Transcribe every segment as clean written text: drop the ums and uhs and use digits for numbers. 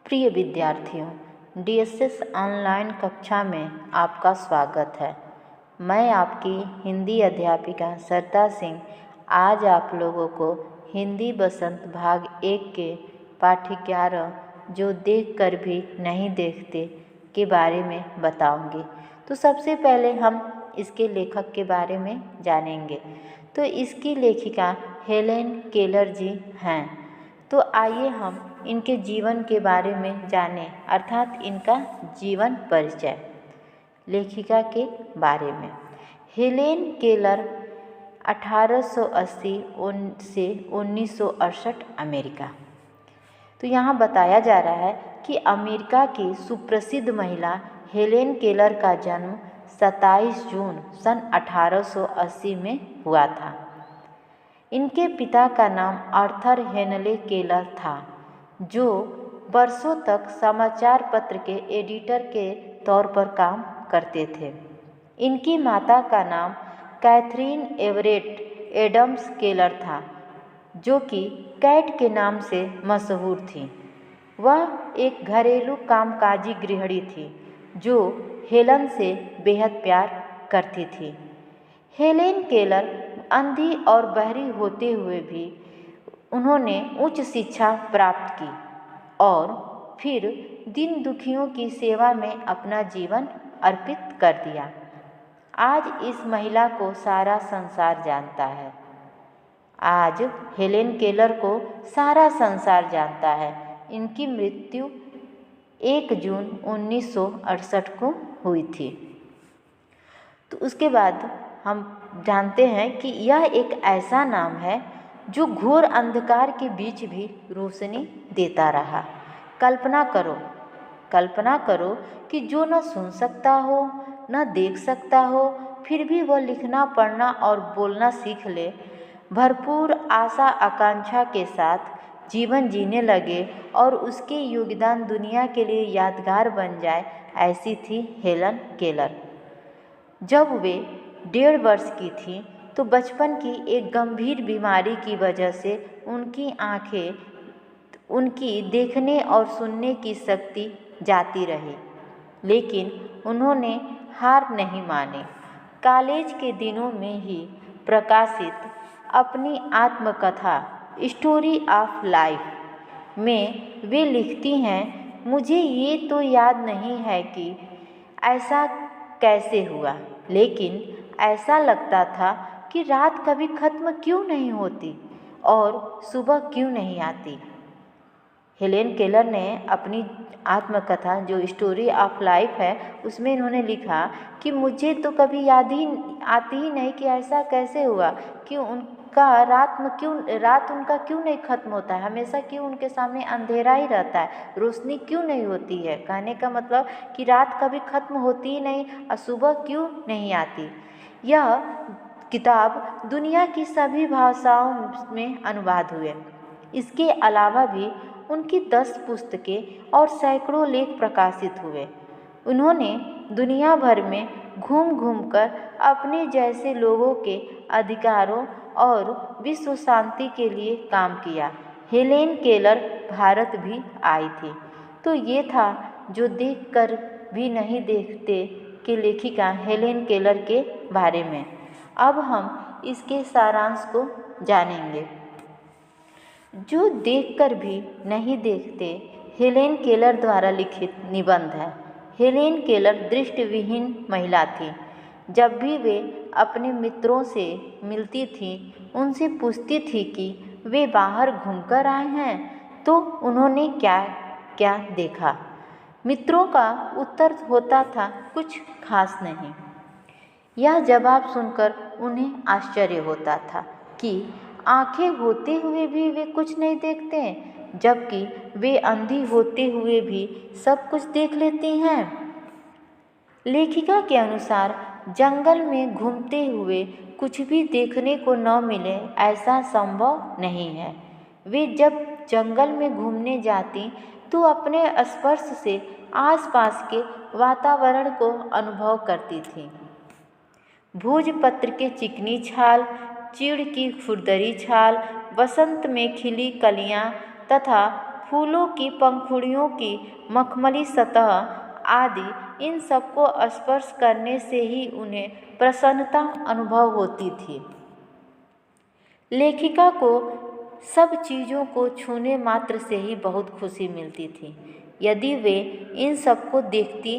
प्रिय विद्यार्थियों, DSS online कक्षा में आपका स्वागत है। मैं आपकी हिंदी अध्यापिका सरता सिंह आज आप लोगों को हिंदी बसंत भाग 1 के पाठ्य 11 जो देख कर भी नहीं देखते के बारे में बताऊंगी। तो सबसे पहले हम इसके लेखक के बारे में जानेंगे। तो इसकी लेखिका हेलेन केलर जी हैं। तो आइए हम इनके जीवन के बारे में जानें, अर्थात इनका जीवन परिचय। लेखिका के बारे में हेलेन केलर 1880 से 1968 अमेरिका। तो यहाँ बताया जा रहा है कि अमेरिका की सुप्रसिद्ध महिला हेलेन केलर का जन्म 27 जून सन 1880 में हुआ था। इनके पिता का नाम आर्थर हेनले केलर था, जो वर्षों तक समाचार पत्र के एडिटर के तौर पर काम करते थे। इनकी माता का नाम कैथरीन एवरेट एडम्स केलर था, जो कि कैट के नाम से मशहूर थी। वह एक घरेलू कामकाजी गृहिणी थी, जो हेलन से बेहद प्यार करती थी। हेलेन केलर अंधी और बहरी होते हुए भी उन्होंने उच्च शिक्षा प्राप्त की और फिर दीन दुखियों की सेवा में अपना जीवन अर्पित कर दिया। आज इस महिला को सारा संसार जानता है। आज हेलेन केलर को सारा संसार जानता है। इनकी मृत्यु 1 जून 1968 को हुई थी। तो उसके बाद हम जानते हैं कि यह एक ऐसा नाम है जो घोर अंधकार के बीच भी रोशनी देता रहा। कल्पना करो कि जो न सुन सकता हो, न देख सकता हो, फिर भी वह लिखना, पढ़ना और बोलना सीख ले, भरपूर आशा आकांक्षा के साथ जीवन जीने लगे और उसके योगदान दुनिया के लिए यादगार बन जाए, ऐसी थी हेलेन केलर। जब वे 1.5 वर्ष की थी तो बचपन की एक गंभीर बीमारी की वजह से उनकी आँखें, उनकी देखने और सुनने की शक्ति जाती रही, लेकिन उन्होंने हार नहीं मानी। कॉलेज के दिनों में ही प्रकाशित अपनी आत्मकथा स्टोरी ऑफ लाइफ में वे लिखती हैं, मुझे ये तो याद नहीं है कि ऐसा कैसे हुआ, लेकिन ऐसा लगता था कि रात कभी ख़त्म क्यों नहीं होती और सुबह क्यों नहीं आती। हेलेन केलर ने अपनी आत्मकथा जो स्टोरी ऑफ लाइफ है उसमें इन्होंने लिखा कि मुझे तो कभी याद ही आती ही नहीं कि ऐसा कैसे हुआ, कि उनका रात उनका क्यों नहीं ख़त्म होता है, हमेशा क्यों उनके सामने अंधेरा ही रहता है, रोशनी क्यों नहीं होती है। कहने का मतलब कि रात कभी ख़त्म होती ही नहीं और सुबह क्यों नहीं आती। यह किताब दुनिया की सभी भाषाओं में अनुवाद हुए। इसके अलावा भी उनकी 10 पुस्तकें और सैकड़ों लेख प्रकाशित हुए। उन्होंने दुनिया भर में घूम कर अपने जैसे लोगों के अधिकारों और विश्व शांति के लिए काम किया। हेलेन केलर भारत भी आई थी। तो ये था जो देख कर भी नहीं देखते की लेखिका हेलेन केलर के बारे में। अब हम इसके सारांश को जानेंगे। जो देखकर भी नहीं देखते हेलेन केलर द्वारा लिखित निबंध है। हेलेन केलर दृष्टिविहीन महिला थी। जब भी वे अपने मित्रों से मिलती थी, उनसे पूछती थी कि वे बाहर घूमकर आए हैं तो उन्होंने क्या क्या देखा। मित्रों का उत्तर होता था, कुछ खास नहीं। यह जवाब सुनकर उन्हें आश्चर्य होता था कि आंखें होते हुए भी वे कुछ नहीं देखते, जबकि वे अंधी होते हुए भी सब कुछ देख लेती हैं। लेखिका के अनुसार जंगल में घूमते हुए कुछ भी देखने को न मिले, ऐसा संभव नहीं है। वे जब जंगल में घूमने जाती तो अपने स्पर्श से आसपास के वातावरण को अनुभव करती थीं। भोजपत्र के चिकनी छाल, चीड़ की खुरदरी छाल, बसंत में खिली कलियां तथा फूलों की पंखुड़ियों की मखमली सतह आदि, इन सबको स्पर्श करने से ही उन्हें प्रसन्नता अनुभव होती थी। लेखिका को सब चीज़ों को छूने मात्र से ही बहुत खुशी मिलती थी। यदि वे इन सबको देखती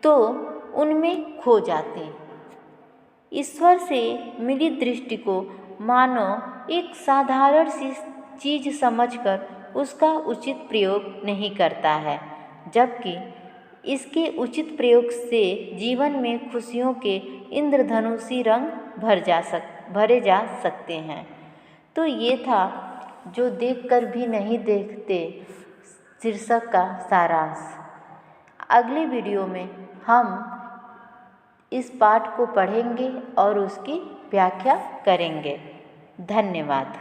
तो उनमें खो जाती। ईश्वर से मिली दृष्टि को मानो एक साधारण सी चीज़ समझकर उसका उचित प्रयोग नहीं करता है, जबकि इसके उचित प्रयोग से जीवन में खुशियों के इंद्रधनुषी रंग भरे जा सकते हैं। तो ये था जो देखकर भी नहीं देखते शीर्षक का सारांश। अगले वीडियो में हम इस पाठ को पढ़ेंगे और उसकी व्याख्या करेंगे। धन्यवाद।